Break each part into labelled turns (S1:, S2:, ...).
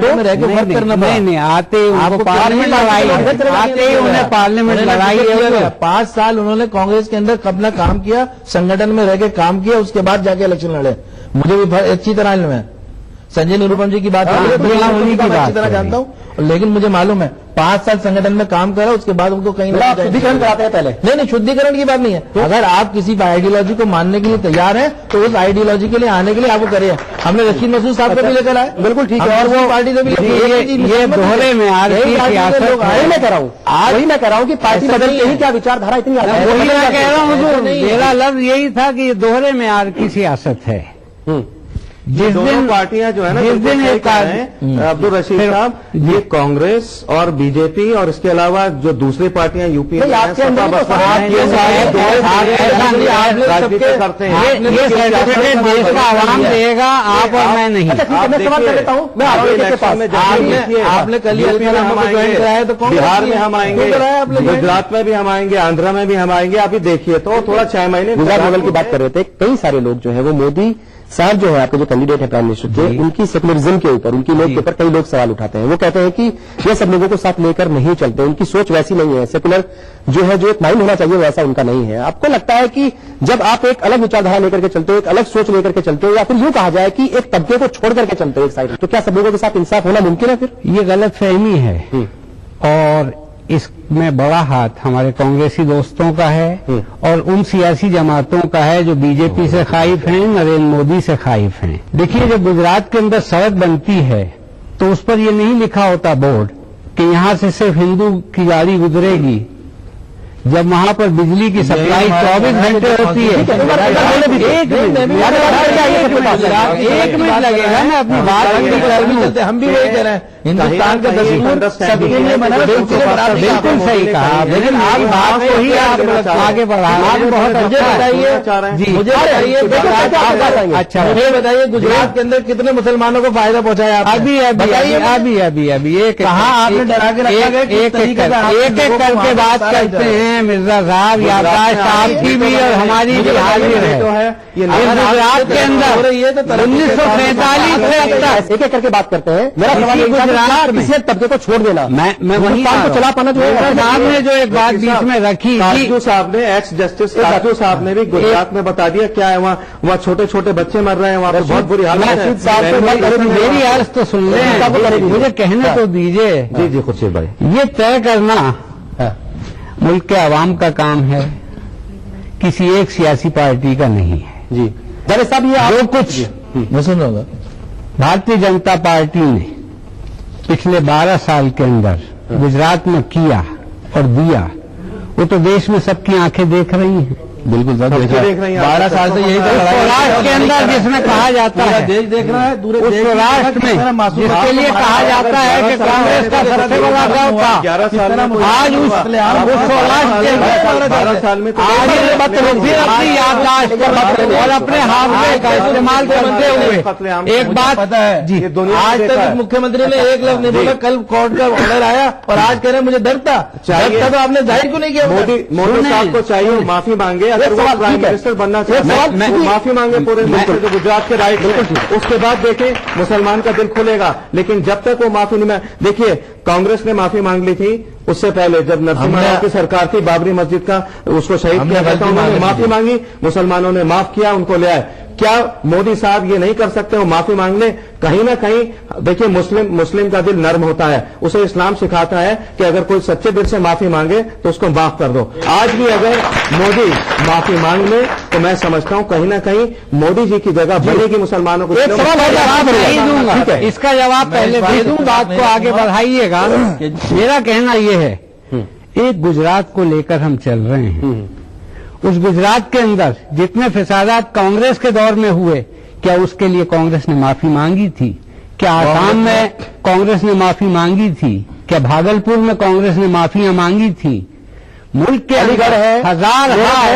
S1: में रह के वर्क करना पड़ा।
S2: नहीं आते उनको पार्लियामेंट लगाई, आते ही उन्हें पार्लियामेंट लगाई है।
S1: 5 साल उन्होंने कांग्रेस के अंदर अपना काम किया, संगठन में रह के काम किया, उसके बाद जाके इलेक्शन लड़े। मुझे भी अच्छी तरह इल्म है, संजय निरुपम जी की बात अच्छी तरह जानता हूँ, लेकिन मुझे मालूम है 5 साल संगठन में काम करा, उसके बाद उनको कहीं ना
S3: शुद्धिकरण कराते हैं पहले।
S1: नहीं, शुद्धिकरण की बात नहीं है। तो अगर आप किसी आइडियोलॉजी को मानने के लिए तैयार हैं तो उस आइडियोलॉजी के लिए आने के लिए आपको करिए। हमने रशीद मसूद साहब को भी लेकर आए,
S3: बिल्कुल ठीक है,
S1: और वो पार्टी से भी
S2: ये दोहरे में आज
S3: वही मैं कह रहा हूँ, वही मैं कह रहा हूँ कि पार्टी बदलते ही क्या विचारधारा इतनी
S2: वही मैं कह रहा हूँ। मेरा लफ्ज यही था कि ये दोहरे में आर की सियासत है।
S4: जिस दिन पार्टियां जो है ना,
S2: जिस दिन एक
S4: अब्दुल रशीद साहब, ये कांग्रेस और बीजेपी और इसके अलावा जो दूसरी पार्टियां यूपी में
S2: राजनीति करते हैं, ये सर्टिफिकेट देश का आवाम देगा, आप और मैं नहीं।
S3: मैं सवाल कर लेता हूँ, मैं
S1: आपने कल
S4: कराया तो बिहार में हम आएंगे, गुजरात में भी हम आएंगे, आंध्रा में भी हम आएंगे। अभी देखिए तो थोड़ा 6 महीने
S3: गुजरात मॉडल की बात कर रहे थे। कई सारे लोग जो है वो मोदी साहब जो है आपके जो कैंडिडेट है प्राइम मिनिस्टर के, उनकी सेकुलरिज्म के ऊपर, उनकी लोग के ऊपर कई लोग सवाल उठाते हैं। वो कहते हैं कि ये सब लोगों को साथ लेकर नहीं चलते, उनकी सोच वैसी नहीं है, सेकुलर जो है जो एक माइंड होना चाहिए वैसा उनका नहीं है। आपको लगता है कि जब आप एक अलग विचारधारा लेकर के चलते हो, एक अलग सोच लेकर के चलते हो, या फिर यूं कहा जाए कि एक तबके को छोड़ करके चलते हो एक साइड, तो क्या सब लोगों के साथ इंसाफ होना मुमकिन है? फिर
S2: ये गलत फहमी है और इसमें बड़ा हाथ हमारे कांग्रेसी दोस्तों का है और उन सियासी जमातों का है जो बीजेपी से खाइफ हैं, नरेंद्र मोदी से खाइफ हैं। देखिए, जब गुजरात के अंदर सड़क बनती है तो उस पर ये नहीं लिखा होता बोर्ड कि यहां से सिर्फ हिंदू की गाड़ी गुजरेगी, जब वहां पर बिजली की सप्लाई 24 घंटे होती है। एक मिनट लगेगा, मैं अपनी बात
S1: हम भी वही कह रहे हैं, हिंदुस्तान का सबके लिए बना,
S2: बिल्कुल सही कहा, लेकिन आप बात को ही आप आगे बढ़ा।
S1: आप बहुत अच्छे बताइए, मुझे बताइए, अच्छा मुझे बताइए गुजरात के अंदर कितने मुसलमानों को फायदा पहुंचाया?
S2: अभी एक
S1: कहाँ आपने डरा के रखा?
S2: एक एक करके बात करते हैं। मिर्जा साहब, याददाश्त आपकी भी और हमारी भी हाजिर है। गुजरात के अंदर 1943 से अब तक
S3: एक एक करके बात करते हैं। मेरा सवाल गुजरात में किसी तबके को छोड़ देना,
S2: मैं वही
S3: को चला पाना जो है।
S2: साहब ने जो एक बात बीच में रखी,
S4: राजू साहब ने, एक्स जस्टिस राजू साहब ने भी गुजरात में बता दिया क्या है वहाँ छोटे छोटे बच्चे मर रहे हैं, वहाँ पर बहुत बुरी हालत है।
S2: मेरी अर्ज तो सुन लें, मुझे कहने तो दीजिए।
S4: जी खुर्शीद भाई,
S2: ये तय करना मुल्क के आवाम का काम है, किसी एक सियासी पार्टी का नहीं है।
S3: जी जब साहब, ये
S2: जो कुछ
S1: मैं सुन रहा
S2: भारतीय जनता पार्टी ने पिछले 12 साल के अंदर गुजरात में किया और दिया, वो तो देश में सबकी आंखें देख रही हैं।
S1: बिल्कुल सर,
S4: देख रही हैं।
S1: 12 साल से यही
S2: राष्ट्र के अंदर जिसमें कहा जाता है,
S1: देश देख रहा है,
S2: उस राष्ट्र में जिसके लिए कहा जाता है कि कांग्रेस का सबसे बड़ा गौ था,
S4: 11 साल में
S2: आज उस राष्ट्र के अंदर
S4: 12 साल में
S2: आज फिर अपनी याददाश्त और अपने हावले का इस्तेमाल करते हुए एक बात
S1: पता है
S2: जी,
S1: आज तक मुख्यमंत्री ने एक लफ्ज नहीं बोला। कल कोर्ट का ऑर्डर आया और आज कह रहे मुझे डर था तो आपने जाहिर क्यों नहीं किया?
S4: मोदी साहब को चाहिए माफी मांगे, अगर वो प्राइम मिनिस्टर बनना चाहते हैं माफी मांगे पूरे जो गुजरात के राइट। उसके बाद देखें मुसलमान का दिल खुलेगा, लेकिन जब तक वो माफी नहीं, देखिए कांग्रेस ने माफी मांग ली थी उससे पहले, जब नरसिम्हा राव की सरकार थी, बाबरी मस्जिद का उसको शहीद किया गया था, उन्होंने माफी मांगी, मुसलमानों ने माफ किया, उनको ले आए। क्या मोदी साहब ये नहीं कर सकते? वो माफी मांग ले। कहीं ना कहीं देखिए मुस्लिम का दिल नर्म होता है, उसे इस्लाम सिखाता है कि अगर कोई सच्चे दिल से माफी मांगे तो उसको माफ कर दो। आज भी अगर मोदी माफी मांग ले तो मैं समझता हूं कहीं ना कहीं मोदी जी की जगह बनेगी मुसलमानों को।
S2: एक सवाल नहीं दूंगा, इसका जवाब पहले दे दूं, बात को आगे बढ़ाइएगा। मेरा कहना यह है, एक गुजरात को लेकर हम चल रहे हैं, उस गुजरात के अंदर जितने फसादात कांग्रेस के दौर में हुए, क्या उसके लिए कांग्रेस ने माफी मांगी थी? क्या आसाम में कांग्रेस ने माफी मांगी थी? क्या भागलपुर में कांग्रेस ने माफियां मांगी थी? मुल्क के
S3: अलीगढ़ है,
S2: हजार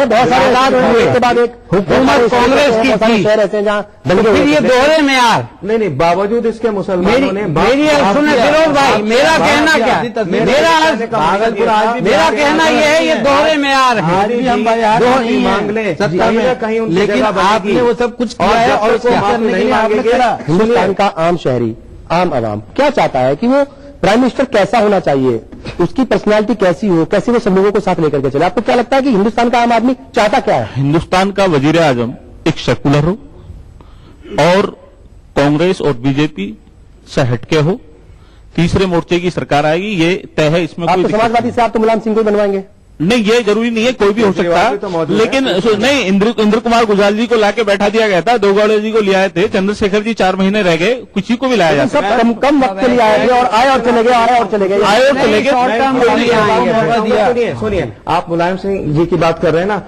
S2: बहुत सारे हालात हुए,
S3: उसके बाद एक
S2: हुकूमत कांग्रेस की थी,
S3: शहर ऐसे जहाँ
S2: फिर ये दोहरे में यार
S4: नहीं बावजूद इसके मुसलमानों ने
S2: मेरी सुने फिरोज भाई, मेरा कहना क्या, मेरा कहना यह है, ये दोहरे में यार
S4: मांग ले कहीं,
S1: लेकिन आपने वो सब कुछ किया है और
S3: हिंदुस्तान का आम शहरी आम आवाम क्या चाहता है कि वो प्राइम मिनिस्टर कैसा होना चाहिए, उसकी पर्सनालिटी कैसी हो, कैसे वो सब लोगों को साथ लेकर के चले। आपको क्या लगता है कि हिंदुस्तान का आम आदमी चाहता क्या है?
S5: हिंदुस्तान का वजीर आजम एक सेकुलर हो और कांग्रेस और बीजेपी से हटके हो, तीसरे मोर्चे की सरकार आएगी, ये तय है। इसमें
S3: आप
S5: कोई
S3: तो
S5: दिक्कत
S3: समाजवादी से आप तो मुलायम सिंह को ही बनवाएंगे।
S5: नहीं, ये जरूरी नहीं है, कोई भी हो सकता
S4: तो
S5: है।
S4: मौजूद
S5: लेकिन नहीं, इंद्र कुमार गुजराल जी को लाके बैठा दिया गया था, देवगौड़ा जी को ले आए थे, चंद्रशेखर जी 4 महीने रह गए, किसी को भी लाया जा
S3: सब
S5: सकता है।
S3: कम कम वक्त के लिए आए थे और आए और चले गए, आए और चले गए।
S5: आए और चले गए।
S4: सुनिए सुनिए, आप मुलायम सिंह जी की बात कर रहे हैं ना,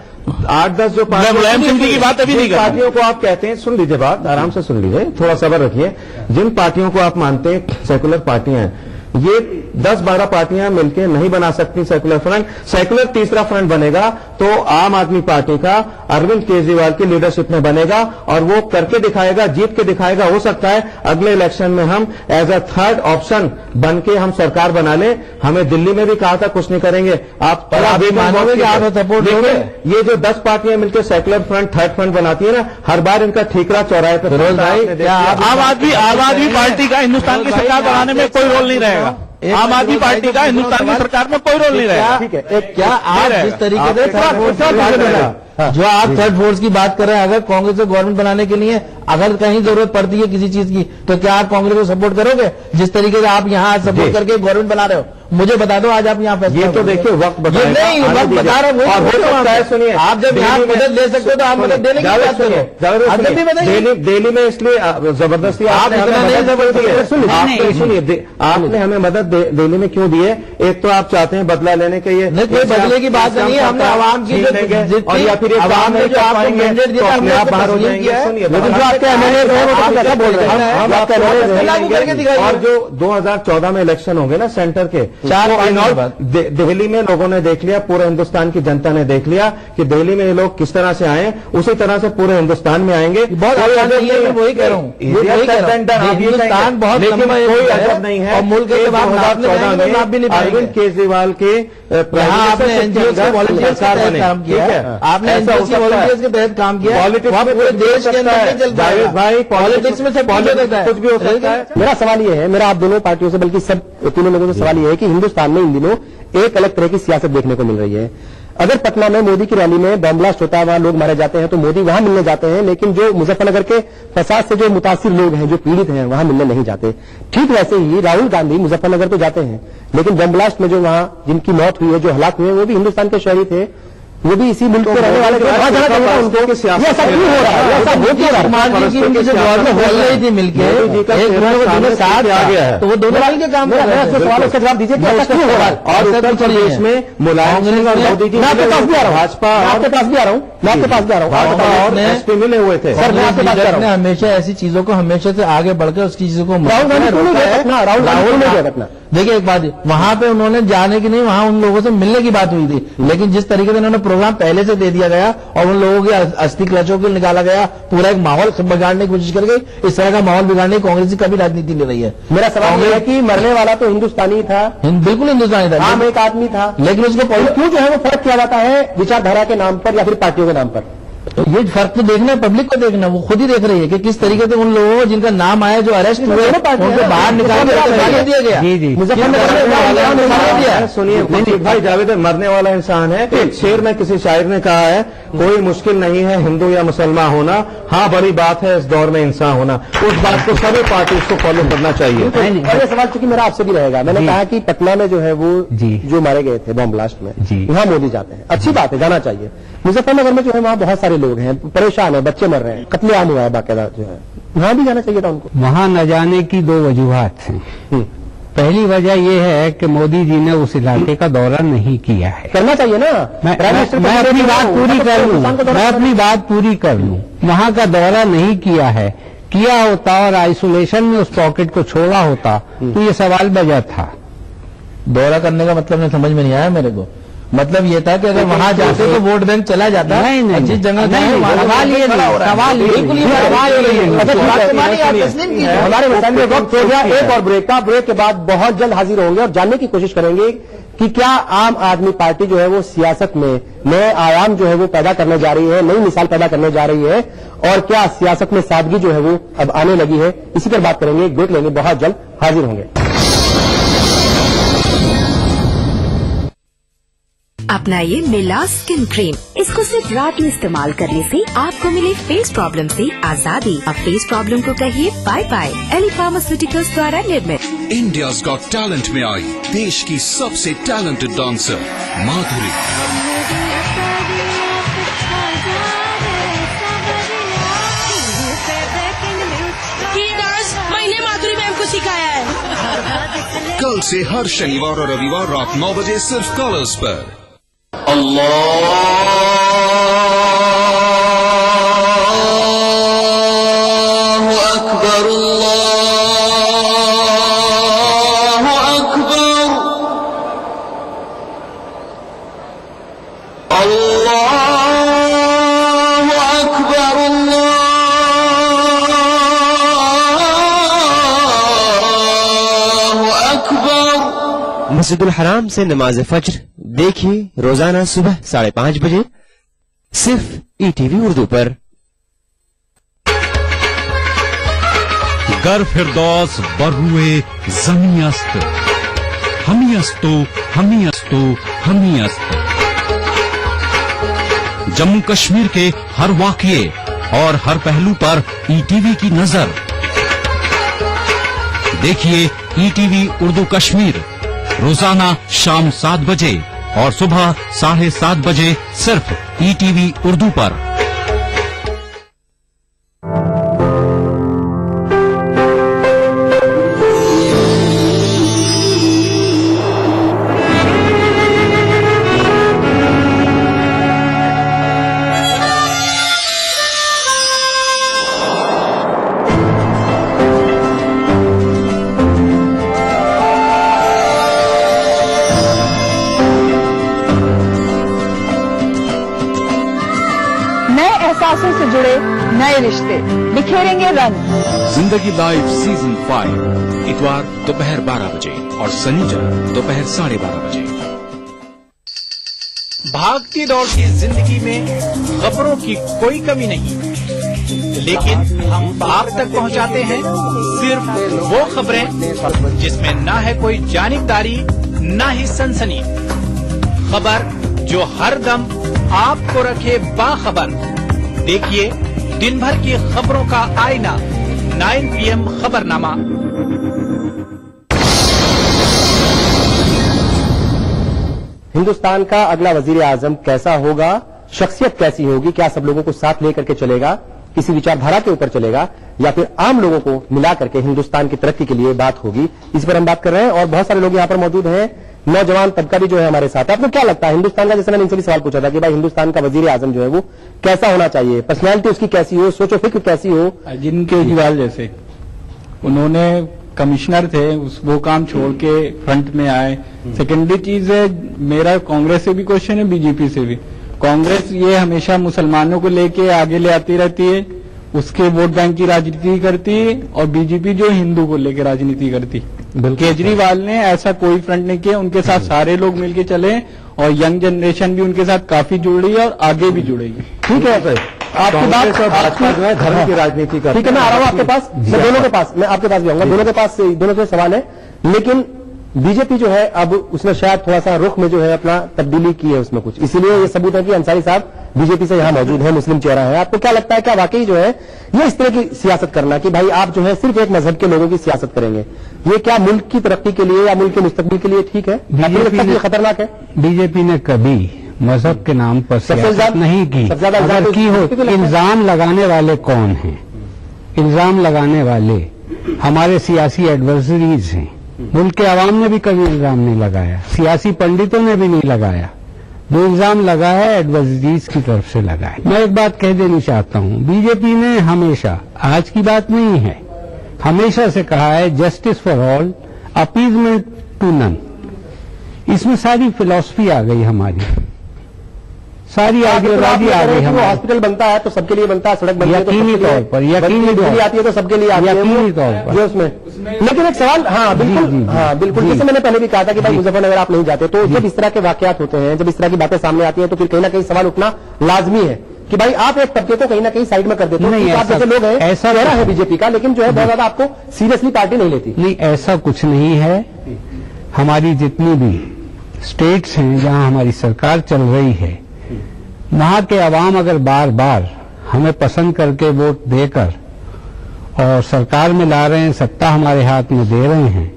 S4: 8-10 जो
S5: मैं मुलायम सिंह जी की बात अभी नहीं कर रहा हूं।
S4: पार्टियों को आप कहते हैं, सुन लीजिए बात, आराम से सुन लीजिए, थोड़ा सब्र रखिए। जिन पार्टियों को आप मानते हैं सेकुलर पार्टियां हैं, ये 10-12 पार्टियां मिलकर नहीं बना सकती सेकुलर फ्रंट। सेकुलर तीसरा फ्रंट बनेगा तो आम आदमी पार्टी का अरविंद केजरीवाल की लीडरशिप में बनेगा और वो करके दिखाएगा, जीत के दिखाएगा। हो सकता है अगले इलेक्शन में हम एज अ थर्ड ऑप्शन बन के हम सरकार बना ले। हमें दिल्ली में भी कहा था कुछ नहीं करेंगे, आप
S1: मानोगे कि आप सपोर्ट दोगे?
S4: ये जो 10 पार्टियां मिलकर सेकुलर फ्रंट थर्ड फ्रंट बनाती है ना, हर बार इनका ठीकरा चौराहे पर
S1: फिरोज भाई, क्या
S5: आम आदमी पार्टी का हिंदुस्तान की सरकार बनाने में कोई रोल नहीं रहेगा। आम आदमी पार्टी का हिंदुस्तान की सरकार में कोई रोल नहीं रहेगा।
S3: ठीक है,
S1: क्या आप जिस तरीके से थर्ड फोर्स की बात कर रहे हैं, जो आप थर्ड फोर्स की बात कर रहे हैं, अगर कांग्रेस को गवर्नमेंट बनाने के लिए अगर कहीं जरूरत पड़ती है किसी चीज की, तो क्या आप कांग्रेस को सपोर्ट करोगे? जिस तरीके से आप यहाँ सपोर्ट करके गवर्नमेंट बना रहे हो, मुझे बता दो आज आप यहाँ फैसला।
S4: ये तो देखिए वक्त बताएगा।
S1: नहीं, वक्त बता रहे हो,
S4: सुनिए,
S1: आप जब यहाँ मदद ले सकते हो तो आप मदद देने की बात करो। आप जब भी बताइए,
S4: दिल्ली में इसलिए जबरदस्ती
S1: आप इतना नहीं
S4: सुनिए, आपने हमें मदद दिल्ली में क्यों दी है? एक तो आप चाहते हैं बदला लेने के, ये
S1: नहीं, कोई बदले की बात नहीं है। हमने आवाम की
S4: और या फिर
S1: आवाम ने जो आपको मैंडेट दिया, हमने
S4: आप बाहर हो
S1: तस्लीम किया है।
S4: जाएंगे।
S3: लेकिन जो आपके एमएलए रहे वो तो कैसा बोल रहे हैं?
S4: हम आपके
S1: लागू करके दिखाइए।
S4: और जो 2014 में इलेक्शन होंगे ना सेंटर के,
S1: 4
S4: दिल्ली में लोगों ने देख लिया, पूरे हिंदुस्तान की जनता ने देख लिया कि दिल्ली में ये लोग किस तरह से आए, उसी तरह से पूरे हिंदुस्तान में आएंगे।
S1: बहुत आसान नहीं है, मैं वही कह रहा हूँ। हिंदुस्तान बहुत लंबा
S4: कोई अजब नहीं है।
S1: और मुल्क के बाद
S4: 2014 में अरविंद केजरीवाल के
S1: आपने एनजीओ के वॉलंटियर्स के तहत काम किया है, आपने एनजीओ के वॉलंटियर्स के तहत काम किया है, पूरे देश के अंदर नहीं चल
S4: जावेद भाई,
S1: पॉलिटिक्स में सब
S4: कुछ भी हो सकता है।
S3: मेरा सवाल ये है, मेरा आप दोनों पार्टियों से बल्कि सब तीनों लोगों से सवाल ये है कि हिंदुस्तान में इन दिनों एक अलग तरह की सियासत देखने को मिल रही है। अगर पटना में मोदी की रैली में बम ब्लास्ट होता है, वहां लोग मारे जाते हैं, तो मोदी वहां मिलने जाते हैं, लेकिन जो मुजफ्फरनगर के फसाद से जो मुतासिर लोग हैं, जो पीड़ित हैं, वहां मिलने नहीं जाते। ठीक वैसे ही राहुल गांधी मुजफ्फरनगर तो जाते हैं, लेकिन बम ब्लास्ट में जो वहां जिनकी मौत हुई है, जो हलाक हुए, वो भी हिंदुस्तान के शहरी थे, वो भी इसी मुल्क के रहने वाले थे। वहां जाना चाहिए था उनको। ये ऐसा क्यों हो रहा है? ऐसा हो क्यों रहा है?
S1: गवर्नमेंट बोल रही थी मिलके, एक दोनों साथ आ गया है, तो वो दोनों मिलकर काम कर रहे हैं।
S3: सवाल उसका जवाब दीजिए कि ऐसा क्यों हो रहा है?
S4: और उत्तर प्रदेश में मुलायम सिंह और मोदी जी,
S3: मैं आपके पास भी आ रहा हूँ,
S4: भाजपा
S3: आपके पास भी आ रहा हूँ, मैं आपके पास भी आ रहा हूँ।
S4: और एसपी मिले हुए थे।
S3: सर, मैं आपके पास जा रहा हूँ।
S1: हमेशा ऐसी चीजों को हमेशा से आगे बढ़कर उसकी चीजों को
S3: राहुल गांधी क्यों नहीं गए पटना? राहुल गांधी क्यों नहीं गए पटना?
S1: देखिए एक बात, वहां पे उन्होंने जाने की नहीं, वहां उन लोगों से मिलने की बात हुई थी, लेकिन जिस तरीके से उन्होंने प्रोग्राम पहले से दे दिया गया और उन लोगों के अस्थि कलशों को निकाला गया, पूरा एक माहौल बिगाड़ने की कोशिश कर गई। इस तरह का माहौल बिगाड़ने की कांग्रेस की कभी राजनीति ले रही है।
S3: मेरा सवाल यह है कि मरने वाला तो हिंदुस्तानी था,
S1: बिल्कुल हिंदुस्तानी था,
S3: आम एक आदमी था,
S1: लेकिन उसको
S3: क्यों जो है वो फर्क किया जाता है विचारधारा के नाम पर या फिर पार्टियों के नाम पर?
S1: तो ये फर्क तो देखना है, पब्लिक को देखना, वो खुद ही देख रही है कि किस तरीके से उन लोगों जिनका नाम आया, जो अरेस्ट हुए, उनको बाहर निकाल दिया गया।
S2: जी जी,
S4: सुनिए भाई, जावेद मरने वाला इंसान है। शेर में किसी शायर ने कहा है, कोई मुश्किल नहीं है हिंदू या मुसलमान होना, हाँ बड़ी बात है इस दौर में इंसान होना। उस बात को सभी पार्टी को फॉलो करना चाहिए।
S3: और ये सवाल चूंकि मेरा आपसे भी रहेगा, मैंने कहा कि पटना में जो है वो जो मारे गए थे बम ब्लास्ट में, वहां मोदी जाते हैं, अच्छी बात है, जाना चाहिए। मुजफ्फरनगर में जो है वहां बहुत सारे लोग हैं, परेशान है, बच्चे मर रहे हैं, कत्लेआम हुआ है बाकायदा, जो है वहां भी जाना चाहिए था उनको।
S2: वहां न जाने की 2 वजूहात हैं। पहली वजह यह है कि मोदी जी ने उस इलाके का दौरा नहीं किया है।
S3: करना चाहिए ना।
S2: मैं अपनी बात पूरी कर लूं, मैं अपनी बात पूरी कर लूं। वहां का दौरा नहीं किया है, किया होता और आइसोलेशन में उस पॉकेट को छोड़ा होता तो ये सवाल बजा था।
S1: दौरा करने का मतलब समझ में नहीं आया मेरे को। मतलब ये था कि अगर वहां जाते तो वोट बैंक चला जाता।
S2: नहीं,
S1: जिस जगह
S2: सवाल ये बिल्कुल
S3: हमारे मैदान में वक्त हो गया एक और ब्रेक का। ब्रेक के बाद बहुत जल्द हाजिर होंगे और जानने की कोशिश करेंगे कि क्या आम आदमी पार्टी जो है वो सियासत में नए आयाम जो है वो पैदा करने जा रही है, नई मिसाल पैदा करने जा रही है और क्या सियासत में सादगी जो है वो अब आने लगी है, इसी पर बात करेंगे, एक ब्रेक लेंगे, बहुत जल्द हाजिर होंगे।
S6: अपनाइए मिला स्किन क्रीम। इसको सिर्फ रात में इस्तेमाल करने से आपको मिले फेस प्रॉब्लम से आजादी। अब फेस प्रॉब्लम को कहिए बाय बाय। एली फार्मास्यूटिकल्स द्वारा निर्मित।
S7: इंडियाज गॉट टैलेंट में आई देश की सबसे टैलेंटेड डांसर माधुरी।
S8: मैंने माधुरी मैम को सिखाया है।
S7: कल से हर शनिवार और रविवार रात 9 बजे सिर्फ कलर्स पर।
S9: मस्जिदुल हराम से नमाज फज्र देखिए रोजाना सुबह 5:30 बजे सिर्फ ईटीवी उर्दू पर।
S10: गर फिरदौस बरुए जमी अस्त हमी अस्तो हमी अस्तो हमी अस्त। जम्मू कश्मीर के हर वाकये और हर पहलू पर ईटीवी की नजर। देखिए ईटीवी उर्दू कश्मीर रोजाना शाम 7 बजे और सुबह 7:30 बजे सिर्फ ईटीवी उर्दू पर।
S11: एहसासों से जुड़े नए रिश्ते बिखेरेंगे रंग।
S10: जिंदगी लाइव सीजन 5 इतवार दोपहर 12 बजे और शनिवार दोपहर 12:30 बजे।
S12: भागती दौड़ती जिंदगी में खबरों की कोई कमी नहीं, लेकिन हम आप तक पहुंचाते हैं सिर्फ वो खबरें जिसमें ना है कोई जानिबदारी ना ही सनसनी। खबर जो हर दम आपको रखे बाखबर। देखिए दिन भर की खबरों का आईना 9 PM खबरनामा।
S3: हिंदुस्तान का अगला वजीर आजम कैसा होगा, शख्सियत कैसी होगी, क्या सब लोगों को साथ लेकर के चलेगा, किसी विचारधारा के ऊपर चलेगा या फिर आम लोगों को मिला करके हिंदुस्तान की तरक्की के लिए बात होगी, इस पर हम बात कर रहे हैं। और बहुत सारे लोग यहाँ पर मौजूद हैं, नौजवान तबका भी जो है हमारे साथ। आपको क्या लगता है हिंदुस्तान का, जैसे मैंने इनसे भी सवाल पूछा था कि भाई हिंदुस्तान का वजीर आजम जो है वो कैसा होना चाहिए, पर्सनैलिटी उसकी कैसी हो, सोचो फिक्र कैसी हो।
S13: अरविंद केजरीवाल जैसे उन्होंने कमिश्नर थे, वो काम छोड़ के फ्रंट में आए। सेकेंडरी चीज है, मेरा कांग्रेस से भी क्वेश्चन है, बीजेपी से भी। कांग्रेस ये हमेशा मुसलमानों को लेके आगे ले आती रहती है, उसके वोट बैंक की राजनीति करती है, और बीजेपी जो हिंदू को लेकर राजनीति करती है। केजरीवाल ने ऐसा कोई फ्रंट नहीं किया, उनके साथ सारे लोग मिलके चले और यंग जनरेशन भी उनके साथ काफी जुड़ रही है और आगे भी जुड़ेगी।
S3: ठीक है सर, आपकी बात भाजपा जो है धर्म की राजनीति कर। ठीक है, मैं आ रहा हूँ आपके पास, मैं दोनों के पास, मैं आपके पास भी आऊंगा, दोनों के पास दोनों से सवाल है। लेकिन बीजेपी जो है अब उसने शायद थोड़ा सा रुख में जो है अपना तब्दीली की है उसमें कुछ, इसीलिए ये सबूत है कि अंसारी साहब बीजेपी से यहां मौजूद है, मुस्लिम चेहरा है। आपको क्या लगता है, क्या वाकई जो है ये इस तरह की सियासत करना कि भाई आप जो है सिर्फ एक मजहब के लोगों की सियासत करेंगे, ये क्या मुल्क की तरक्की के लिए या मुल्क के मुस्तकबिल के लिए ठीक है? बीजेपी खतरनाक है?
S2: बीजेपी ने कभी मजहब के नाम पर सियासत नहीं की। अगर की हो, इल्जाम लगाने वाले कौन हैं? इल्जाम लगाने वाले हमारे सियासी एडवर्सरीज हैं। मुल्क के आवाम ने भी कभी इल्जाम नहीं लगाया, सियासी पंडितों ने भी नहीं लगाया। जो इल्जाम लगा है एडवर्सरीज की तरफ से लगा है। मैं एक बात कह देनी चाहता हूं, बीजेपी ने हमेशा, आज की बात नहीं है, हमेशा से कहा है justice for all, appeasement to none. इसमें सारी फिलॉसफी आ गई हमारी, सारी आइडियोलॉजी आ गई हमारी।
S3: हॉस्पिटल बनता है तो सबके लिए बनता है, सड़क बनती है तो
S2: यकीनी तौर पर, यकीनी तौर पर
S3: आती है तो सबके लिए आती है,
S2: यकीनी तौर पर
S3: उसमें। लेकिन एक सवाल, हाँ बिल्कुल, हाँ बिल्कुल, जैसे मैंने पहले भी कहा था कि भाई मुजफ्फरनगर आप नहीं जाते, तो जब इस तरह के वाकयात होते हैं, जब इस तरह की बातें सामने आती हैं तो फिर कहीं ना कहीं सवाल उठना लाजमी है कि भाई आप एक तबके को कहीं ना कहीं साइड में कर देते हो।
S2: नहीं,
S3: आप जैसे लोग हैं,
S2: ऐसा
S3: कह रहा है बीजेपी का, लेकिन जो है बहुत ज्यादा आपको सीरियसली पार्टी नहीं लेती।
S2: नहीं, ऐसा कुछ नहीं है। हमारी जितनी भी स्टेट्स हैं जहां हमारी सरकार चल रही है, वहां के अवाम अगर बार बार हमें पसंद करके वोट देकर और सरकार में ला रहे हैं, सत्ता हमारे हाथ में दे रहे हैं,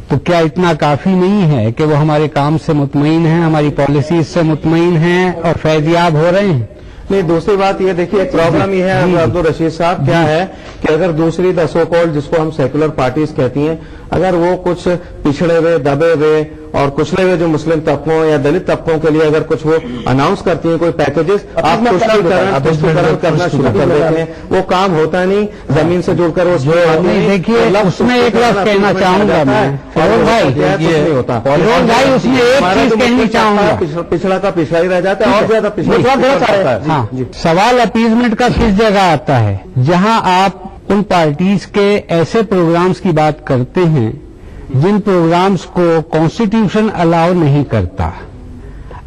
S2: तो क्या इतना काफी नहीं है कि वो हमारे काम से मुतमईन हैं, हमारी पॉलिसीज से मुतमईन हैं और फैजियाब हो रहे हैं?
S4: नहीं, दूसरी बात ये देखिए, प्रॉब्लम ये है अब्दुल रशीद साहब, क्या है कि अगर दूसरी द सो कॉल्ड जिसको हम सेकुलर पार्टीज कहती हैं, अगर वो कुछ पिछड़े हुए, दबे हुए और कुचले हुए जो मुस्लिम तबकों या दलित तबकों के लिए अगर कुछ वो अनाउंस करती हैं कोई पैकेजेस, आप तुष्टीकरण करना शुरू कर देते हैं, वो काम होता नहीं, जमीन से जुड़कर वो
S2: देखिए, उसमें एक लफ्ज कहना चाहूंगा मैं, फरोज भाई,
S4: नहीं होता।
S2: फरोज भाई, उसमें एक चीज कहनी चाहूंगा,
S4: पिछड़ा का पिछड़ा ही रह जाता है और ज्यादा पिछड़ा।
S2: हाँ, सवाल अपीजमेंट का किस जगह आता है? जहां आप उन पार्टीज के ऐसे प्रोग्राम्स की बात करते हैं जिन प्रोग्राम्स को कॉन्स्टिट्यूशन अलाउ नहीं करता।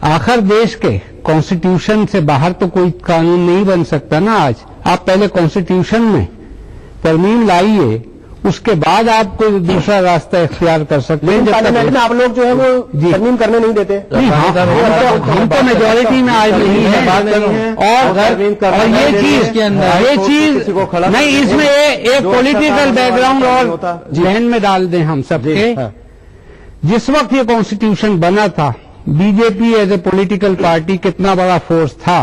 S2: आखिर देश के कॉन्स्टिट्यूशन से बाहर तो कोई कानून नहीं बन सकता ना। आज आप पहले कॉन्स्टिट्यूशन में तरमीम लाइए, उसके बाद आप कोई दूसरा रास्ता इख्तियार कर सकते हैं।
S3: पार्लियामेंट में आप लोग जो है वो तरमीम करने नहीं देते।
S2: नहीं, हम तो मेजोरिटी में आज नहीं है, और ये चीज नहीं, इसमें एक पॉलिटिकल बैकग्राउंड और जहन में डाल दें हम सबके। जिस वक्त ये कॉन्स्टिट्यूशन बना था, BJP as a political party कितना बड़ा फोर्स था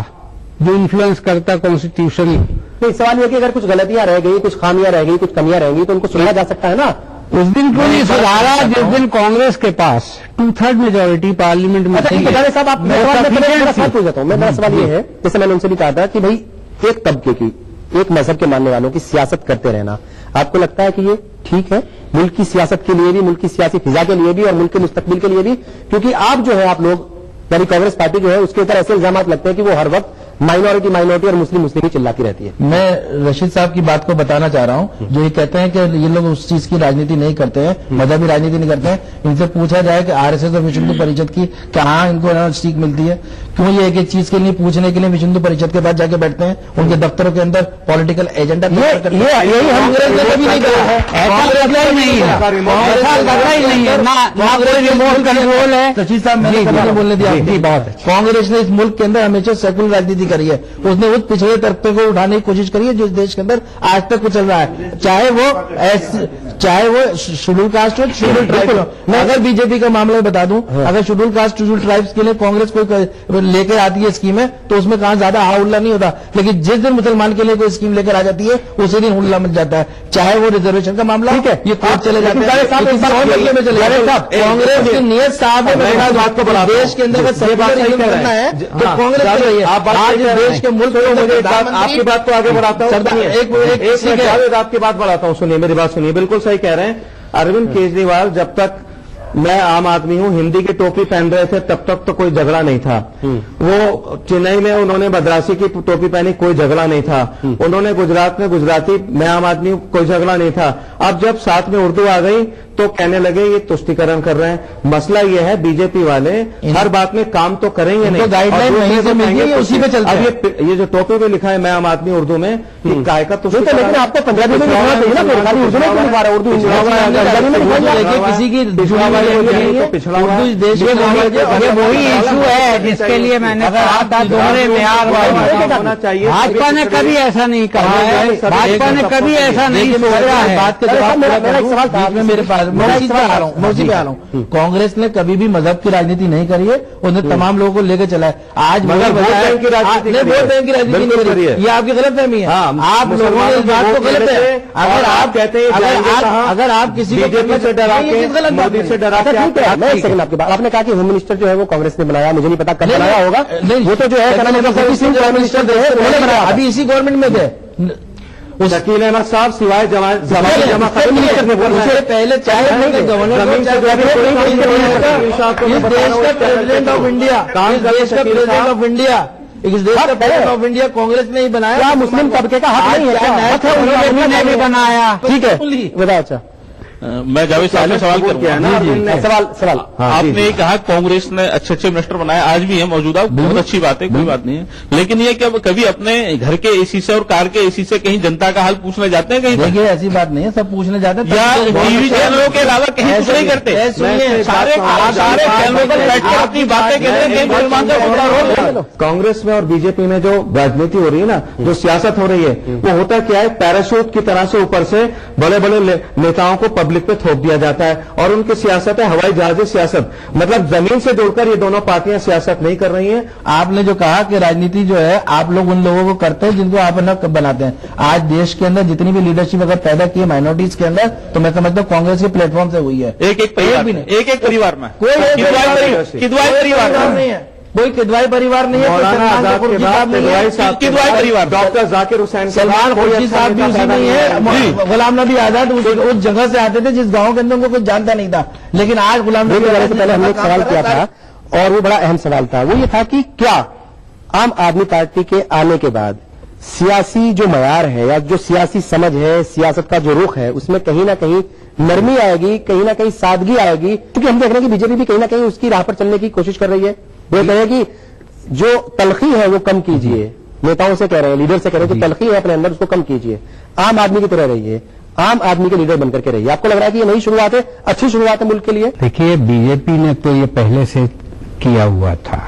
S2: जो इन्फ्लुएंस करता कॉन्स्टिट्यूशन।
S3: तो सवाल ये कि अगर कुछ गलतियां रह गई, कुछ खामियां रह गई, कुछ कमियां रह गई, तो उनको सुधारा जा सकता है ना।
S2: उस दिन क्यों नहीं सुधारा जिस दिन कांग्रेस के पास 2/3 मेजोरिटी पार्लियामेंट में थी?
S3: साहब, आप सवाल पूछ जाता हूँ। मेरा सवाल ये है, जैसे मैंने उनसे भी कहा था कि भाई एक तबके की, एक मजहब के मानने वालों की सियासत करते रहना, आपको लगता है कि ये ठीक है मुल्क की सियासत के लिए भी, मुल्क की सियासी फिजा के लिए भी और मुल्क के मुस्तकबिल के लिए भी? क्योंकि आप जो है, आप लोग यानी कांग्रेस पार्टी जो है, उसके ऊपर ऐसे इल्जाम लगते हैं कि वो हर वक्त माइनॉरिटी और मुस्लिम ही चिल्लाती रहती है।
S1: मैं रशीद साहब की बात को बताना चाह रहा हूं, जो ये कहते हैं कि ये लोग उस चीज की राजनीति नहीं करते हैं, मजहबी राजनीति नहीं करते हैं। इनसे पूछा जाए कि आरएसएस और विश्व हिंदू परिषद की कहां इनको सीख मिलती है? क्यों ये एक एक चीज के लिए पूछने के लिए विश्व हिंदू परिषद के पास जाके बैठते हैं? उनके दफ्तरों के अंदर पॉलिटिकल एजेंडा
S2: यही कांग्रेस ने कभी नहीं कहा है। ऐसा लगा ही नहीं है, ऐसा लगा ही नहीं है, ना कोई रिमोट कंट्रोल है।
S1: रशीद साहब, मैंने बोलने दिया, कांग्रेस ने इस मुल्क के अंदर हमेशा सेकुलर राजनीति करी है। उसने उस पिछड़े तबके को उठाने की कोशिश करी है जो इस देश के अंदर आज तक कुचल रहा है, चाहे वो शेड्यूल कास्ट हो, शेड्यूल ट्राइब हो। मैं अगर बीजेपी का मामला बता दूं, अगर शेड्यूल कास्ट, शेड्यूल ट्राइब्स के लिए कांग्रेस कोई लेकर आती है स्कीमें, तो उसमें कहां ज्यादा हा हुल्ला नहीं होता। लेकिन जिस दिन मुसलमान के लिए कोई स्कीम लेकर आ जाती है, उसी दिन हुल्ला मच जाता है। चाहे वो रिजर्वेशन का मामला, ठीक है, ये कोर्ट चले जाते हैं, कांग्रेस की नीयत साहब देश के अंदर करना है तो कांग्रेस कर रही है। आज देश के मुल्क को, मुझे
S4: आपकी बात को आगे बढ़ाता हूँ, एक आपकी बात बढ़ाता हूँ, सुनिए मेरी बात सुनिए, बिल्कुल सही कह रहे हैं अरविंद केजरीवाल। जब तक मैं आम आदमी हूं, हिंदी की टोपी पहन रहे थे, तब तक तो कोई झगड़ा नहीं था। वो चेन्नई में उन्होंने मद्रासी की टोपी पहनी, कोई झगड़ा नहीं था। उन्होंने गुजरात में गुजराती, मैं आम आदमी, कोई झगड़ा नहीं था। अब जब साथ में उर्दू आ गई तो कहने लगे ये तुष्टीकरण कर रहे हैं। मसला ये है, बीजेपी वाले हर बात में काम तो करेंगे नहीं,
S1: गाइडलाइन वहीं से मिल गई, उसी पे चलते हैं।
S4: अब ये जो टोपी पे लिखा है मैं आम आदमी उर्दू में, ये काय का तुष्टीकरण।
S3: लेकिन आपको पंजाबी में लिखना चाहिए ना, उर्दू में क्यों लिखा रहा है? उर्दू
S1: किसी की पिछड़ा हुआ देश में
S2: वही इशू है जिसके लिए मैंने कहा था दोहरे मेयार होना चाहिए। भाजपा ने कभी ऐसा नहीं कहा है, भाजपा ने कभी ऐसा नहीं सोचा है।
S1: बात का जवाब मेरे पास, मैं उसी पे आ रहा हूँ। कांग्रेस ने कभी भी मजहब की राजनीति नहीं करी है, उसने तमाम लोगों को लेकर चला है। आज
S4: वोट बैंक की राजनीति
S1: नहीं करी है, ये आपकी गलत फहमी है। आप लोगों ने इस बात को गलत है। अगर आप कहते हैं, अगर आप किसी
S4: बीजेपी से डरा के, मोदी से डरा के,
S3: मैं एक सेकंड आपकी बात, आपने कहा कि होम मिनिस्टर जो है वो कांग्रेस ने बनाया, मुझे नहीं पता कब बनाया होगा। वो तो जो है प्राइम मिनिस्टर उन्होंने बनाया,
S1: अभी इसी गवर्नमेंट में थे।
S4: शकील अहमद साहब सिवाय जमा
S1: पहले चाहे गवर्नर, प्रेसिडेंट ऑफ इंडिया, देश का प्रेसिडेंट ऑफ इंडिया, इस देश का प्रेसिडेंट ऑफ इंडिया कांग्रेस ने ही बनाया।
S3: क्या मुस्लिम तबके का हक नहीं है?
S2: उन्होंने भी बनाया,
S3: ठीक है, बताओ। अच्छा,
S5: मैं जावेद साहब ने सवाल करूंगा।
S3: सवाल
S5: आपने ये कहा कांग्रेस ने अच्छे अच्छे मिनिस्टर बनाए, आज भी है मौजूदा, बहुत अच्छी बात है, कोई बात नहीं है, लेकिन ये क्या कभी अपने घर के एसी से और कार के एसी से कहीं जनता का हाल पूछने जाते हैं? कहीं
S1: देखिए ऐसी बात नहीं है, सब पूछने जाते हैं,
S5: या टीवी चैनलों के अलावा कहीं कुछ नहीं करते? सारे चैनलों पर बैठ कर अपनी बातें कहते हैं, मुसलमान का बड़ा रोल।
S4: कांग्रेस में और बीजेपी में जो राजनीति हो रही है ना, जो सियासत हो रही है, वो होता क्या है, पैराशूट की तरह से ऊपर से बड़े बड़े नेताओं को पब्लिक पे थोप दिया जाता है, और उनकी सियासत है हवाई जहाज सियासत, मतलब जमीन से जुड़कर ये दोनों पार्टियां सियासत नहीं कर रही हैं।
S1: आपने जो कहा कि राजनीति जो है आप लोग उन लोगों को करते हैं जिनको आप अलग बनाते हैं। आज देश के अंदर जितनी भी लीडरशिप अगर पैदा की है माइनॉरिटीज के अंदर, तो मैं समझता हूँ कांग्रेस के प्लेटफॉर्म से हुई है।
S5: एक एक परिवार में
S1: कोई किदवाई परिवार नहीं है, कोई किदवाई परिवार नहीं है,
S4: किदवाई परिवार, डॉक्टर जाकिर हुसैन,
S1: सलमान खुर्शीद साहब भी उसी नहीं है, गुलाम नबी आजाद उस जगह से आते थे जिस गांव के अंदर उनको कुछ जानता नहीं था, लेकिन आज गुलाम नबी आजाद
S3: से पहले हमने एक सवाल किया था और वो बड़ा अहम सवाल था, वो ये था कि क्या आम आदमी पार्टी के आने के बाद सियासी जो मयार है या जो सियासी समझ है, सियासत का जो रुख है, उसमें कहीं ना कहीं नरमी आएगी, कहीं ना कहीं सादगी आएगी, क्योंकि हम देख रहे हैं कि बीजेपी भी कहीं ना कहीं उसकी राह पर चलने की कोशिश कर रही है। वो कह रहे हैं कि जो तलखी है वो कम कीजिए, नेताओं से कह रहे हैं, लीडर से कह रहे हैं कि तलखी है अपने अंदर उसको कम कीजिए, आम आदमी की तरह रहिए, आम आदमी के लीडर बनकर के रहिए। आपको लग रहा है कि ये नई शुरुआत है, अच्छी शुरुआत है मुल्क के लिए?
S2: देखिए बीजेपी ने तो ये पहले से किया हुआ था,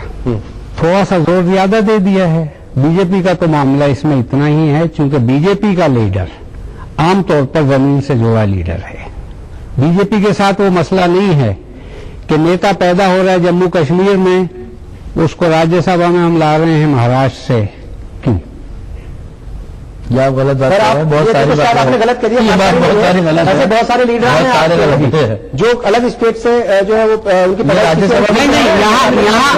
S2: थोड़ा सा जोर ज्यादा दे दिया है। बीजेपी का तो मामला इसमें इतना ही है क्योंकि बीजेपी का लीडर आमतौर पर जमीन से जुड़ा लीडर है। बीजेपी के साथ वो मसला नहीं है कि नेता पैदा हो रहा है जम्मू कश्मीर में, उसको राज्यसभा में हम ला रहे हैं महाराष्ट्र से, क्यों?
S1: या आप गलत बात कर रहे हैं, बहुत सारी बात
S3: आपने गलत करी है, ऐसे बहुत सारे लीडर हैं जो अलग स्टेट से जो है वो उनकी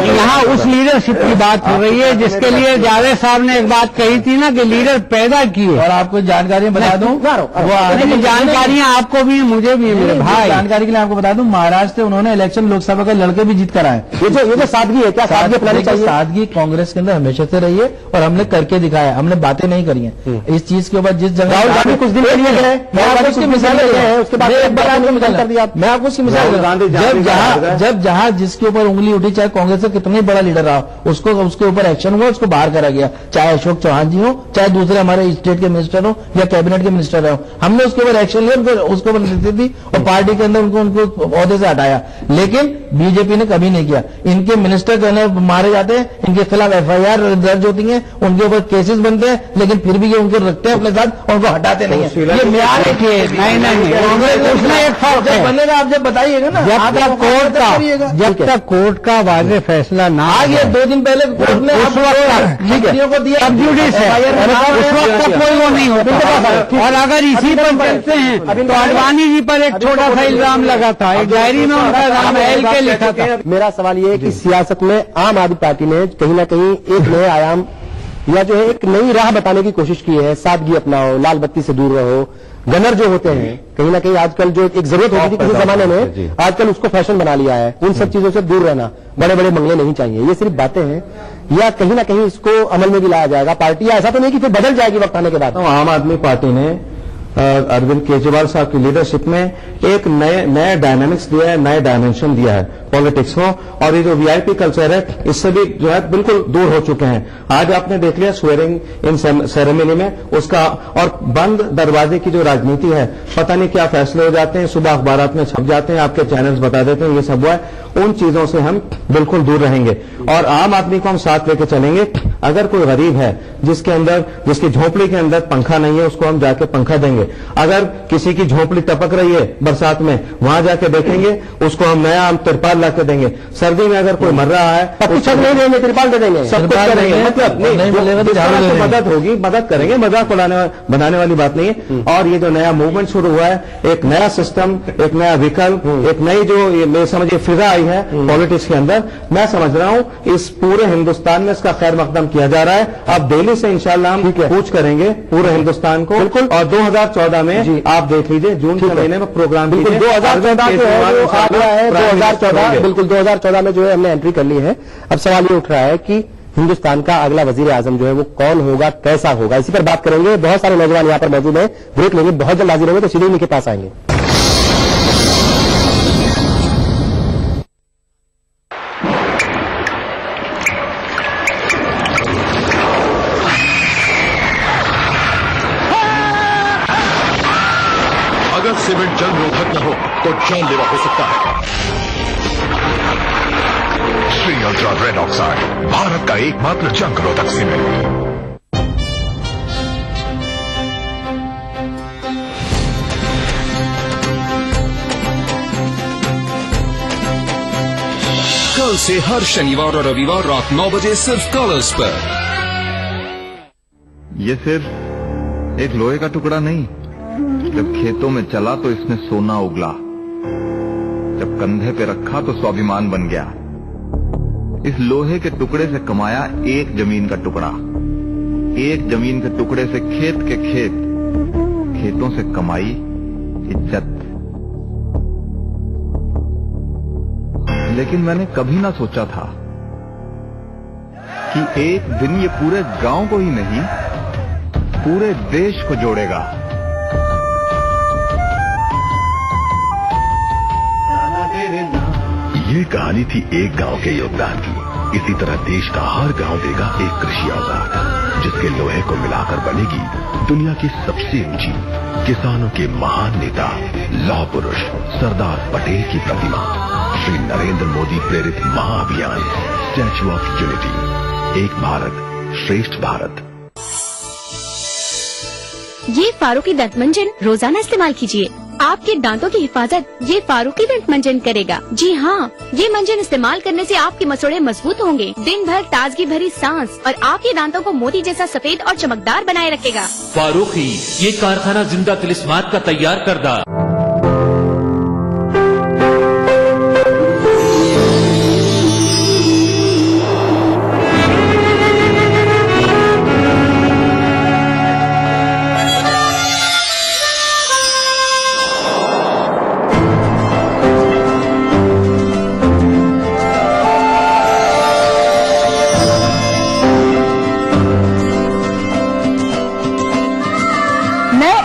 S2: यहाँ उस लीडरशिप की बात हो रही है जिसके लिए जावेद साहब ने एक बात कही थी ना कि लीडर पैदा किए।
S1: और आपको जानकारियां बता दूं,
S2: वो जानकारियां आपको भी मुझे भी मेरे भाई,
S1: जानकारी के लिए आपको बता दूं, महाराष्ट्र से उन्होंने इलेक्शन लोकसभा का लड़के भी जीत कर आए।
S3: ये जो सादगी है, क्या सादगी अपनानी चाहिए?
S1: सादगी कांग्रेस के अंदर हमेशा से रही है और हमने करके दिखाया, हमने बातें नहीं करी है इस चीज के ऊपर। जिस जगह
S3: राहुल गांधी कुछ दिन के लिए गए,
S1: मैं आपको उसकी मिसाल है, उसके बाद कर दिया, मैं आपको उसकी मिसाल जब जहां जिसके ऊपर उंगली उठी, चाहे कांग्रेस का कितना ही बड़ा लीडर रहा, उसको उसके ऊपर एक्शन हुआ, उसको बाहर करा गया, चाहे अशोक चौहान जी हो, चाहे दूसरे हमारे स्टेट के मिनिस्टर हो या कैबिनेट के मिनिस्टर हो, हमने उसके ऊपर एक्शन लिया, उसके ऊपर नीति दी और पार्टी के अंदर उनको ओहदे से हटाया। लेकिन बीजेपी ने कभी नहीं किया। इनके मिनिस्टर कहने मारे जाते हैं, इनके खिलाफ FIR दर्ज होती है, उनके ऊपर केसेस बनते हैं, लेकिन फिर भी ये उनको रखते हैं अपने साथ और उनको हटाते नहीं है। ये म्यार है।
S2: उसमें एक फर्क है,
S1: बनेगा आप जब बताइएगा ना,
S2: जब तक कोर्ट का वाज़ेह फैसला ना
S1: आ गया, 2 दिन पहले कोर्ट ने
S2: उस वक्त
S1: को दिया,
S2: उस वक्त तक कोई वो नहीं होता। और अगर इसी पर चलते हैं तो अडवाणी जी पर एक छोटा सा इल्जाम लगा था, एक डायरी में उनका नाम एल के लिखा था।
S3: मेरा सवाल ये है कि सियासत में आम आदमी पार्टी ने कहीं ना कहीं एक नए आयाम या जो है एक नई राह बताने की कोशिश की है, सादगी अपनाओ, लाल बत्ती से दूर रहो। गनर जो होते हैं कहीं ना कहीं आजकल जो एक जरूरत होती थी किसी जमाने में, आजकल उसको फैशन बना लिया है। उन सब चीजों से दूर रहना, बड़े बड़े बंगले नहीं चाहिए, ये सिर्फ बातें हैं या कहीं ना कहीं इसको अमल में भी लाया जाएगा पार्टी, या ऐसा तो नहीं कि फिर बदल जाएगी वक्त आने के बाद?
S4: आम आदमी पार्टी ने अरविंद केजरीवाल साहब की लीडरशिप में एक नया डायनामिक्स दिया है, नया डायमेंशन दिया है पॉलिटिक्स को, और ये जो VIP कल्चर है इससे भी जो है बिल्कुल दूर हो चुके हैं। आज आपने देख लिया स्वेरिंग इन सेरेमनी में उसका, और बंद दरवाजे की जो राजनीति है, पता नहीं क्या फैसले हो जाते हैं, सुबह अखबारात में छप जाते हैं, आपके चैनल्स बता देते हैं ये सब हुआ है। उन चीजों से हम बिल्कुल दूर रहेंगे और आम आदमी को हम साथ लेकर चलेंगे। अगर कोई गरीब है जिसकी झोपड़ी के अंदर पंखा नहीं है, उसको हम जाके पंखा देंगे। अगर किसी की झोपड़ी टपक रही है बरसात में, वहां जाके देखेंगे, उसको हम नया तिरपाल ला के देंगे। सर्दी में अगर कोई मर रहा है,
S3: छत नहीं देंगे, तिरपाल दे देंगे,
S4: सब कुछ करेंगे। मतलब नहीं, मदद होगी, मदद करेंगे, मजाक बनाने वाली बात नहीं है। और ये जो नया मूवमेंट शुरू हुआ है, एक नया सिस्टम, एक नया विकल्प, एक नई जो समझिए फिजा आई है पॉलिटिक्स के अंदर, मैं समझ रहा हूं इस पूरे हिंदुस्तान में इसका खैर मकदम किया जा रहा है। अब दिल्ली से इंशाल्लाह हम पूछ करेंगे पूरे हिंदुस्तान को, और 2014 में आप देख लीजिए जून के महीने में प्रोग्राम
S3: 2014 जो है आ गया है, 2014 बिल्कुल 2014 में जो है हमने एंट्री कर ली है। अब सवाल ये उठ रहा है कि हिंदुस्तान का अगला वजीर आजम जो है वो कौन होगा, कैसा होगा, इसी पर बात करेंगे। बहुत सारे नौजवान यहाँ पर मौजूद हैं, ब्रेक लेंगे, बहुत जल्द हाजिर होंगे, तो सीधे इनके पास आएंगे।
S14: तो जानलेवा हो सकता है। Shri ultra red oxide, Bharat का एकमात्र जंग रोधक सीमेंट। कल से हर शनिवार और रविवार रात 9 बजे सिर्फ कलर्स पर।
S15: ये सिर्फ एक लोहे का टुकड़ा नहीं, जब खेतों में चला तो इसने सोना उगला, जब कंधे पे रखा तो स्वाभिमान बन गया। इस लोहे के टुकड़े से कमाया एक जमीन का टुकड़ा, एक जमीन के टुकड़े से खेत के खेत, खेतों से कमाई इज्जत। लेकिन मैंने कभी ना सोचा था कि एक दिन ये पूरे गांव को ही नहीं, पूरे देश को जोड़ेगा।
S14: ये कहानी थी एक गांव के योगदान की। इसी तरह देश का हर गांव देगा एक कृषि औजार, जिसके लोहे को मिलाकर बनेगी दुनिया की सबसे ऊंची, किसानों के महान नेता, लौह पुरुष सरदार पटेल की प्रतिमा। श्री नरेंद्र मोदी प्रेरित महाअभियान स्टैच्यू ऑफ यूनिटी, एक भारत श्रेष्ठ भारत।
S16: ये फारूकी दंत मंजन रोजाना इस्तेमाल कीजिए। आपके दांतों की हिफाजत ये फारूकी दंत मंजन करेगा। जी हाँ, ये मंजन इस्तेमाल करने से आपके मसूड़े मजबूत होंगे, दिन भर ताजगी भरी सांस और आपके दांतों को मोती जैसा सफेद और चमकदार बनाए रखेगा।
S17: फारूकी, ये कारखाना जिंदा तिलिस्मात का तैयार करदा।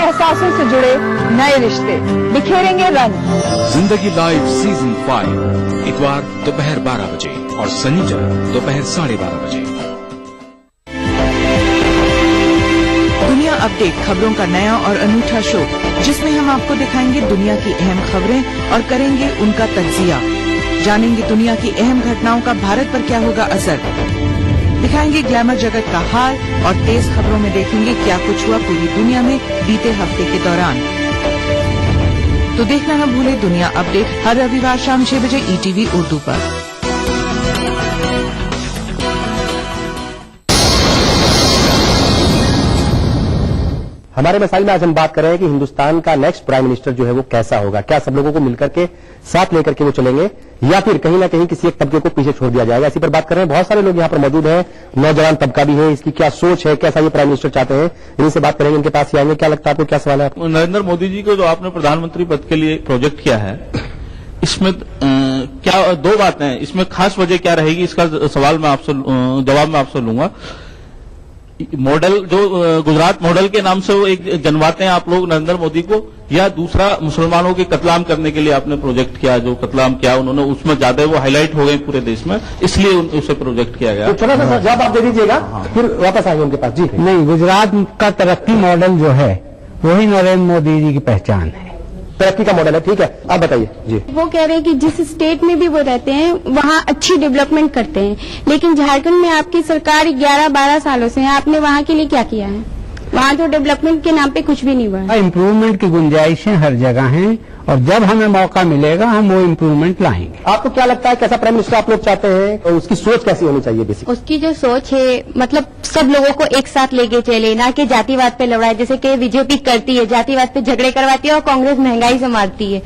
S11: एहसासों से जुड़े नए रिश्ते बिखेरेंगे रंग।
S7: जिंदगी लाइव सीजन 5 इतवार दोपहर 12 बजे और शनिवार दोपहर 12:30 बजे।
S18: दुनिया अपडेट, खबरों का नया और अनूठा शो, जिसमें हम आपको दिखाएंगे दुनिया की अहम खबरें और करेंगे उनका तज्जिया। जानेंगे दुनिया की अहम घटनाओं का भारत पर क्या होगा असर। दिखाएंगे ग्लैमर जगत का हाल और तेज खबरों में देखेंगे क्या कुछ हुआ पूरी दुनिया में बीते हफ्ते के दौरान। तो देखना न भूले दुनिया अपडेट हर रविवार शाम 6 बजे ETV उर्दू पर।
S3: हमारे मसाइल में आज हम बात कर रहे हैं कि हिंदुस्तान का नेक्स्ट प्राइम मिनिस्टर जो है वो कैसा होगा। क्या सब लोगों को मिलकर के साथ लेकर के वो चलेंगे या फिर कहीं ना कहीं किसी एक तबके को पीछे छोड़ दिया जाएगा। इसी पर बात कर रहे हैं। बहुत सारे लोग यहाँ पर मौजूद हैं, नौजवान तबका भी है, इसकी क्या सोच है, कैसा ये प्राइम मिनिस्टर चाहते हैं, इन्हीं से बात करेंगे। इनके पास ही आएंगे। क्या लगता है आपको, क्या सवाल है आपको?
S5: नरेंद्र मोदी जी को जो आपने प्रधानमंत्री पद के लिए प्रोजेक्ट किया है, इसमें क्या दो बातें हैं, इसमें खास वजह क्या रहेगी, इसका सवाल मैं आपसे जवाब मैं आपसे लूंगा। मॉडल जो गुजरात मॉडल के नाम से वो एक जनवाते हैं आप लोग नरेंद्र मोदी को, या दूसरा मुसलमानों के कत्लाम करने के लिए आपने प्रोजेक्ट किया, जो कत्लाम किया उन्होंने उसमें ज्यादा वो हाईलाइट हो गए पूरे देश में, इसलिए उसे प्रोजेक्ट किया गया।
S3: तो थोड़ा सा जवाब आप दे दीजिएगा, फिर वापस आएंगे उनके पास। जी
S2: नहीं, गुजरात का तरक्की मॉडल जो है वही नरेंद्र मोदी जी की पहचान है,
S3: तरक्की का मॉडल है। ठीक है, आप बताइए। जी,
S16: वो कह रहे हैं कि जिस स्टेट में भी वो रहते हैं वहाँ अच्छी डेवलपमेंट करते हैं, लेकिन झारखंड में आपकी सरकार 11-12 सालों से है, आपने वहाँ के लिए क्या किया है? वहाँ तो डेवलपमेंट के नाम पे कुछ भी नहीं हुआ।
S2: इम्प्रूवमेंट की गुंजाइशें हर जगह हैं और जब हमें मौका मिलेगा हम वो इम्प्रूवमेंट लाएंगे।
S3: आपको क्या लगता है कैसा प्राइम मिनिस्टर आप लोग चाहते हैं और उसकी सोच कैसी होनी चाहिए? बेसिक
S16: उसकी जो सोच है, मतलब सब लोगों को एक साथ लेके चले, ना कि जातिवाद पे लड़ाई, जैसे कि बीजेपी करती है, जातिवाद पे झगड़े करवाती है और कांग्रेस महंगाई से मारती है।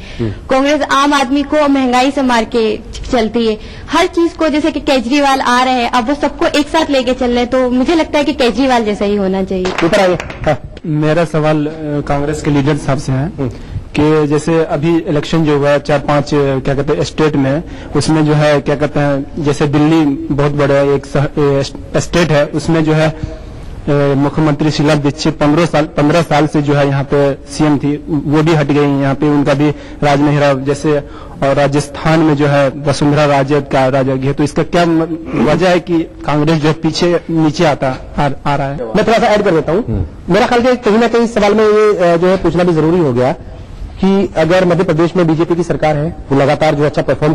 S16: कांग्रेस आम आदमी को महंगाई से मार के चलती है। हर चीज को, जैसे कि केजरीवाल आ रहे हैं, अब वो सबको एक साथ लेके चल रहे, तो मुझे लगता है कि केजरीवाल जैसा ही होना चाहिए।
S19: मेरा सवाल कांग्रेस के लीडर साहब से है कि जैसे अभी इलेक्शन जो हुआ 4-5 क्या कहते हैं स्टेट में, उसमें जो है क्या कहते हैं, जैसे दिल्ली बहुत बड़ा एक स्टेट है, उसमें जो है मुख्यमंत्री शीला दीक्षित 15 साल से जो है यहाँ पे सीएम थी, वो भी हट गई, यहाँ पे उनका भी राज नहीं रहा। जैसे और राजस्थान में जो है वसुंधरा राजे का राज हो गया, तो इसका क्या वजह है कि कांग्रेस जो पीछे नीचे आ रहा है?
S3: मैं थोड़ा सा ऐड कर देता हूँ। मेरा ख्याल है कहीं ना कहीं सवाल में ये जो है पूछना भी जरूरी हो गया कि अगर मध्य प्रदेश में बीजेपी की सरकार है, वो लगातार जो अच्छा परफॉर्म